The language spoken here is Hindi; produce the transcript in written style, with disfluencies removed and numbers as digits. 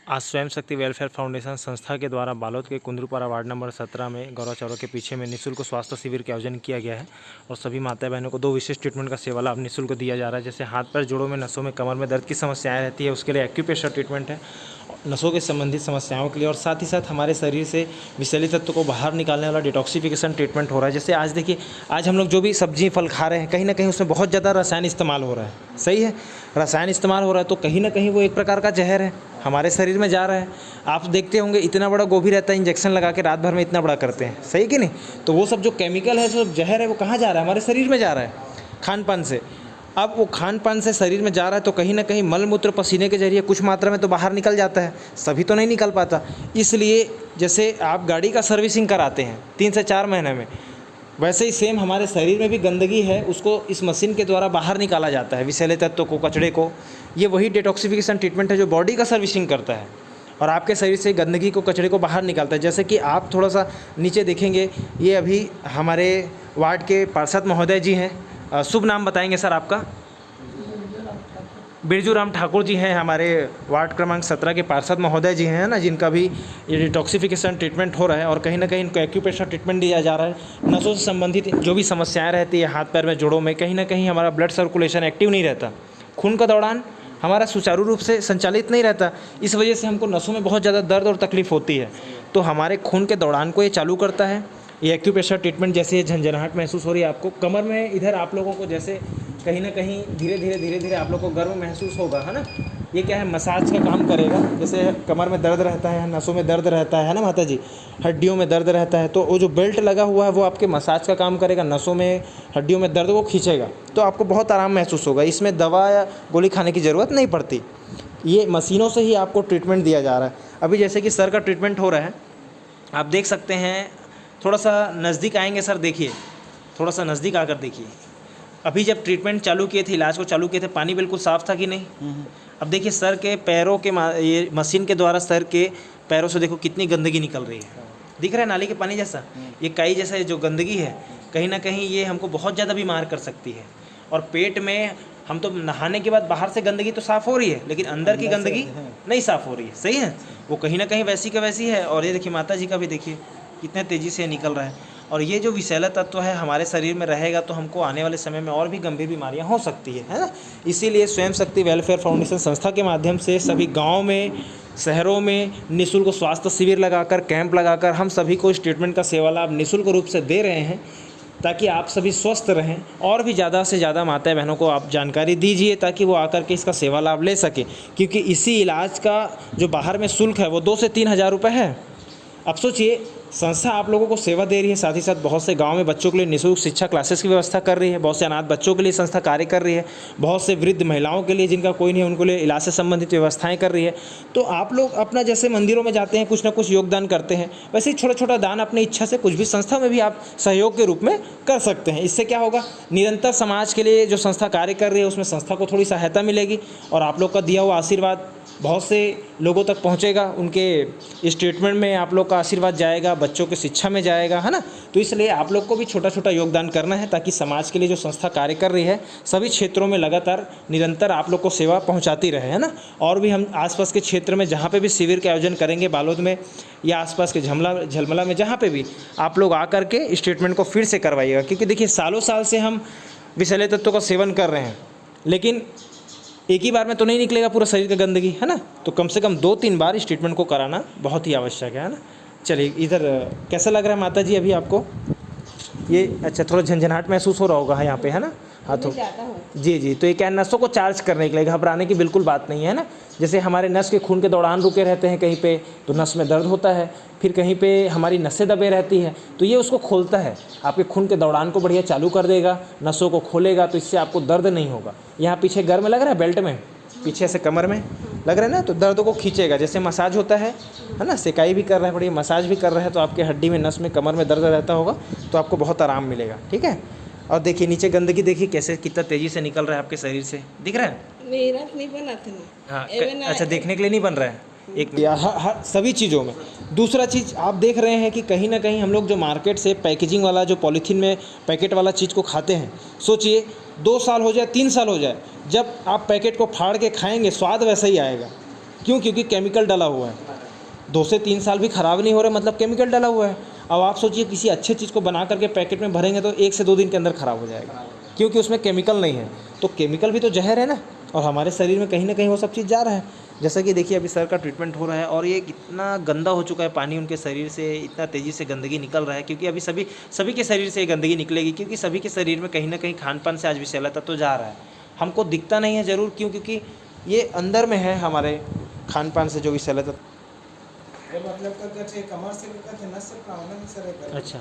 आज स्वयं शक्ति वेलफेयर फाउंडेशन संस्था के द्वारा बालोद के कुंदरूपारा वार्ड नंबर 17 में गौरव चौराहे के पीछे में निःशुल्क स्वास्थ्य शिविर का आयोजन किया गया है और सभी माता बहनों को 2 विशेष ट्रीटमेंट का सेवा लाभ निःशुल्क दिया जा रहा है। जैसे हाथ पैर जोड़ों में, नसों में, कमर में दर्द की समस्याएं रहती है, उसके लिए एक्यूप्रेशर ट्रीटमेंट है नसों के संबंधित समस्याओं के लिए, और साथ ही साथ हमारे शरीर से विषैले तत्व को बाहर निकालने वाला डिटॉक्सिफिकेशन ट्रीटमेंट हो रहा है। जैसे आज देखिए, आज हम लोग जो भी सब्जी फल खा रहे हैं, कहीं ना कहीं उसमें बहुत ज़्यादा रसायन इस्तेमाल हो रहा है। सही है, रसायन इस्तेमाल हो रहा है तो कहीं ना कहीं वो एक प्रकार का जहर है, हमारे शरीर में जा रहा है। आप देखते होंगे इतना बड़ा गोभी रहता है, इंजेक्शन लगा के रात भर में इतना बड़ा करते हैं, सही कि नहीं? तो वो सब जो केमिकल है, जो जहर है, वो कहाँ जा रहा है? हमारे शरीर में जा रहा है खान पान से। अब वो खान पान से शरीर में जा रहा है तो कहीं ना कहीं मल मूत्र पसीने के जरिए कुछ मात्रा में तो बाहर निकल जाता है, सभी तो नहीं निकल पाता। इसलिए जैसे आप गाड़ी का सर्विसिंग कराते हैं 3 से 4 महीने में, वैसे ही सेम हमारे शरीर में भी गंदगी है, उसको इस मशीन के द्वारा बाहर निकाला जाता है, विषैले तत्वों को, कचड़े को। ये वही डिटॉक्सिफिकेशन ट्रीटमेंट है जो बॉडी का सर्विसिंग करता है और आपके शरीर से गंदगी को, कचड़े को बाहर निकालता है। जैसे कि आप थोड़ा सा नीचे देखेंगे, ये अभी हमारे वार्ड के पार्षद महोदय जी हैं। शुभ नाम बताएंगे सर आपका? बिरजू राम ठाकुर जी हैं, हमारे वार्ड क्रमांक 17 के पार्षद महोदय जी हैं ना, जिनका भी ये डिटॉक्सिफिकेशन ट्रीटमेंट हो रहा है और कहीं ना कहीं इनको एक्यूप्रेशर ट्रीटमेंट दिया जा रहा है। नसों से संबंधित जो भी समस्याएं रहती है हाथ पैर में, जोड़ों में, कहीं ना कहीं हमारा ब्लड सर्कुलेशन एक्टिव नहीं रहता, खून का दौड़ान हमारा सुचारू रूप से संचालित नहीं रहता। इस वजह से हमको नसों में बहुत ज़्यादा दर्द और तकलीफ़ होती है। तो हमारे खून के दौड़ान को ये चालू करता है। ये एक्यूप्रेशर ट्रीटमेंट, जैसे झंझनाहट महसूस हो रही है आपको कमर में, इधर आप लोगों को जैसे कहीं ना कहीं धीरे धीरे आप लोग को गर्व महसूस होगा, है ना? ये क्या है, मसाज का काम करेगा। जैसे कमर में दर्द रहता है, नसों में दर्द रहता है ना माता जी, हड्डियों में दर्द रहता है, तो वो जो बेल्ट लगा हुआ है वो आपके मसाज का काम करेगा, नसों में, हड्डियों में दर्द वो खींचेगा, तो आपको बहुत आराम महसूस होगा। इसमें दवा या गोली खाने की ज़रूरत नहीं पड़ती, ये मशीनों से ही आपको ट्रीटमेंट दिया जा रहा है। अभी जैसे कि सर का ट्रीटमेंट हो रहा है, आप देख सकते हैं। थोड़ा सा नज़दीक आएंगे सर, देखिए, थोड़ा सा नज़दीक आकर देखिए। अभी जब ट्रीटमेंट चालू किए थे, इलाज को चालू किए थे, पानी बिल्कुल साफ़ था कि नहीं? अब देखिए सर के पैरों के ये मशीन के द्वारा सर के पैरों से देखो कितनी गंदगी निकल रही है। दिख रहा है नाली के पानी जैसा, ये काई जैसा जो गंदगी है, कहीं ना कहीं ये हमको बहुत ज़्यादा बीमार कर सकती है। और पेट में हम तो नहाने के बाद बाहर से गंदगी तो साफ़ हो रही है, लेकिन अंदर की गंदगी नहीं साफ़ हो रही है। सही है, वो कहीं ना कहीं वैसी का वैसी है। और ये देखिए माता जी का भी देखिए कितने तेज़ी से निकल रहा है। और ये जो विषैला तत्व है हमारे शरीर में रहेगा तो हमको आने वाले समय में और भी गंभीर बीमारियां हो सकती है ना? इसीलिए स्वयं शक्ति वेलफेयर फाउंडेशन संस्था के माध्यम से सभी गांव में, शहरों में निःशुल्क स्वास्थ्य शिविर लगाकर, कैंप लगाकर हम सभी को इस ट्रीटमेंट का सेवा लाभ निःशुल्क रूप से दे रहे हैं, ताकि आप सभी स्वस्थ रहें। और भी ज़्यादा से ज़्यादा माता बहनों को आप जानकारी दीजिए ताकि वो आकर के इसका सेवा लाभ ले सकें, क्योंकि इसी इलाज का जो बाहर में शुल्क है वो 2 से 3 हज़ार रुपये है। अब सोचिए, संस्था आप लोगों को सेवा दे रही है, साथ ही साथ बहुत से गांव में बच्चों के लिए निःशुल्क शिक्षा क्लासेस की व्यवस्था कर रही है, बहुत से अनाथ बच्चों के लिए संस्था कार्य कर रही है, बहुत से वृद्ध महिलाओं के लिए जिनका कोई नहीं है उनको लिए इलाज से संबंधित व्यवस्थाएं कर रही है। तो आप लोग अपना जैसे मंदिरों में जाते हैं, कुछ ना कुछ योगदान करते हैं, वैसे ही छोटा छोटा दान अपनी इच्छा से कुछ भी संस्था में भी आप सहयोग के रूप में कर सकते हैं। इससे क्या होगा, निरंतर समाज के लिए जो संस्था कार्य कर रही है उसमें संस्था को थोड़ी सहायता मिलेगी और आप लोग का दिया हुआ आशीर्वाद बहुत से लोगों तक पहुंचेगा। उनके इस ट्रीटमेंट में आप लोग का आशीर्वाद जाएगा, बच्चों की शिक्षा में जाएगा, है ना? तो इसलिए आप लोग को भी छोटा छोटा योगदान करना है ताकि समाज के लिए जो संस्था कार्य कर रही है सभी क्षेत्रों में लगातार निरंतर आप लोग को सेवा पहुंचाती रहे, है ना? और भी हम आसपास के क्षेत्र में जहाँ पे भी शिविर के आयोजन करेंगे, बालोद में या आसपास के झलमला में, जहाँ पे भी आप लोग आकर के इस ट्रीटमेंट को फिर से करवाइएगा। क्योंकि देखिए सालों साल से हम विषैले तत्वों का सेवन कर रहे हैं, लेकिन एक ही बार में तो नहीं निकलेगा पूरा शरीर का गंदगी, है ना? तो कम से कम 2-3 बार इस ट्रीटमेंट को कराना बहुत ही आवश्यक है ना? चलिए, इधर कैसा लग रहा है माता जी अभी आपको? ये अच्छा, थोड़ा झंझनाहट महसूस हो रहा होगा यहाँ पे, है ना? हाथों, जी जी। तो ये क्या, नसों को चार्ज करने के लिए, घबराने की बिल्कुल बात नहीं है ना? जैसे हमारे नस के खून के दौड़ान रुके रहते हैं कहीं पे तो नस में दर्द होता है, फिर कहीं पे हमारी नसें दबे रहती है तो ये उसको खोलता है, आपके खून के दौड़ान को बढ़िया चालू कर देगा, नसों को खोलेगा, तो इससे आपको दर्द नहीं होगा। यहाँ पीछे घर में लग रहा है, बेल्ट में पीछे से कमर में लग रहा है ना, तो दर्द को खींचेगा। जैसे मसाज होता है ना, सेकाई भी कर रहा है, बढ़िया मसाज भी कर रहा है, तो आपके हड्डी में, नस में, कमर में दर्द रहता होगा तो आपको बहुत आराम मिलेगा। ठीक है? और देखिए नीचे गंदगी देखिए कैसे, कितना तेज़ी से निकल रहा है आपके शरीर से, दिख रहा है? मेरा नहीं बना था ना। हाँ, अच्छा, देखने के लिए नहीं बन रहा है एक हर सभी चीज़ों में। दूसरा चीज़ आप देख रहे हैं कि कहीं ना कहीं हम लोग जो मार्केट से पैकेजिंग वाला, जो पॉलीथीन में पैकेट वाला चीज़ को खाते हैं, सोचिए 2 साल हो जाए, 3 साल हो जाए, जब आप पैकेट को फाड़ के खाएंगे स्वाद वैसा ही आएगा। क्यों? क्योंकि केमिकल डाला हुआ है। 2 से 3 साल भी ख़राब नहीं हो रहे, मतलब केमिकल डाला हुआ है। अब आप सोचिए किसी अच्छे चीज़ को बना करके पैकेट में भरेंगे तो 1 से 2 दिन के अंदर ख़राब हो जाएगा, क्योंकि उसमें केमिकल नहीं है। तो केमिकल भी तो जहर है ना, और हमारे शरीर में कहीं ना कहीं वो सब चीज़ जा रहा है। जैसा कि देखिए अभी सर का ट्रीटमेंट हो रहा है और ये कितना गंदा हो चुका है पानी, उनके शरीर से इतना तेज़ी से गंदगी निकल रहा है, क्योंकि अभी सभी सभी के शरीर से ये गंदगी निकलेगी, क्योंकि सभी के शरीर में कहीं ना कहीं खान पान से आज विषैला तत्व जा रहा है। हमको दिखता नहीं है ज़रूर, क्यों? क्योंकि ये अंदर में है हमारे खान पान से जो विषैला तत्व। मतलब कमर से लेकर नस से प्रॉब्लम सर। अच्छा।